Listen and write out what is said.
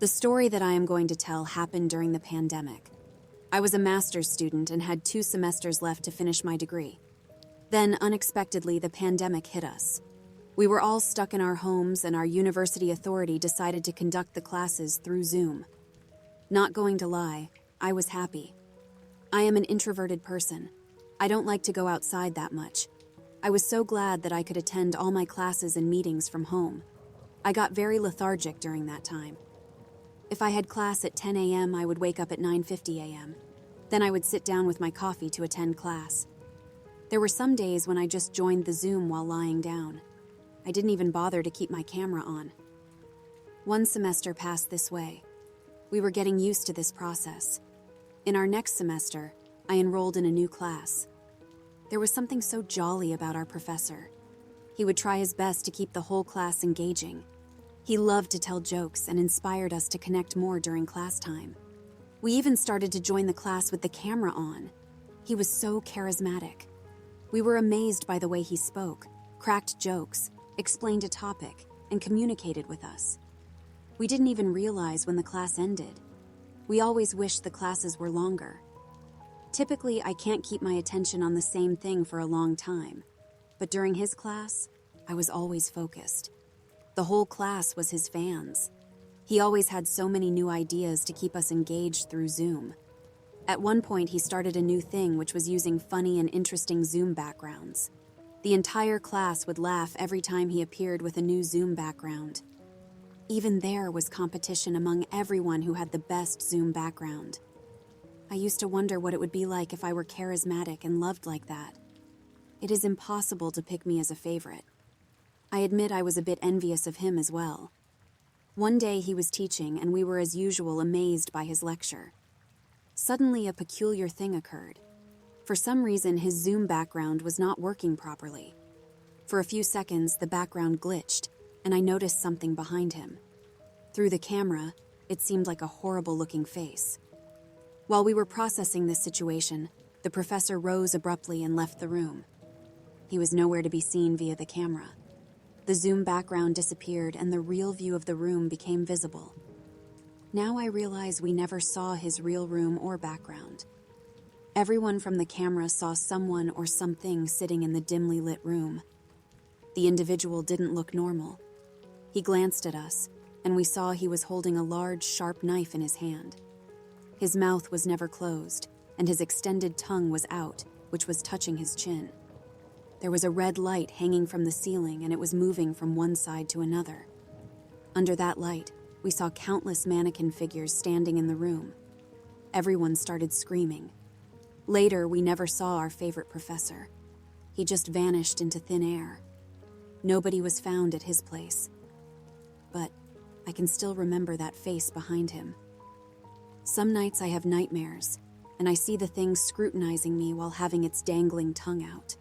The story that I am going to tell happened during the pandemic. I was a master's student and had 2 semesters left to finish my degree. Then, unexpectedly, the pandemic hit us. We were all stuck in our homes, and our university authority decided to conduct the classes through Zoom. Not going to lie, I was happy. I am an introverted person. I don't like to go outside that much. I was so glad that I could attend all my classes and meetings from home. I got very lethargic during that time. If I had class at 10 a.m., I would wake up at 9:50 a.m. Then I would sit down with my coffee to attend class. There were some days when I just joined the Zoom while lying down. I didn't even bother to keep my camera on. One semester passed this way. We were getting used to this process. In our next semester, I enrolled in a new class. There was something so jolly about our professor. He would try his best to keep the whole class engaging. He loved to tell jokes and inspired us to connect more during class time. We even started to join the class with the camera on. He was so charismatic. We were amazed by the way he spoke, cracked jokes, explained a topic, and communicated with us. We didn't even realize when the class ended. We always wished the classes were longer. Typically, I can't keep my attention on the same thing for a long time, but during his class, I was always focused. The whole class was his fans. He always had so many new ideas to keep us engaged through Zoom. At one point, he started a new thing which was using funny and interesting Zoom backgrounds. The entire class would laugh every time he appeared with a new Zoom background. Even there was competition among everyone who had the best Zoom background. I used to wonder what it would be like if I were charismatic and loved like that. It is impossible to pick me as a favorite. I admit I was a bit envious of him as well. One day he was teaching, and we were as usual amazed by his lecture. Suddenly, a peculiar thing occurred. For some reason, his Zoom background was not working properly. For a few seconds, the background glitched, and I noticed something behind him. Through the camera, it seemed like a horrible-looking face. While we were processing this situation, the professor rose abruptly and left the room. He was nowhere to be seen via the camera. The Zoom background disappeared, and the real view of the room became visible. Now I realize we never saw his real room or background. Everyone from the camera saw someone or something sitting in the dimly lit room. The individual didn't look normal. He glanced at us, and we saw he was holding a large, sharp knife in his hand. His mouth was never closed, and his extended tongue was out, which was touching his chin. There was a red light hanging from the ceiling, and it was moving from one side to another. Under that light, we saw countless mannequin figures standing in the room. Everyone started screaming. Later, we never saw our favorite professor. He just vanished into thin air. Nobody was found at his place. But I can still remember that face behind him. Some nights I have nightmares, and I see the thing scrutinizing me while having its dangling tongue out.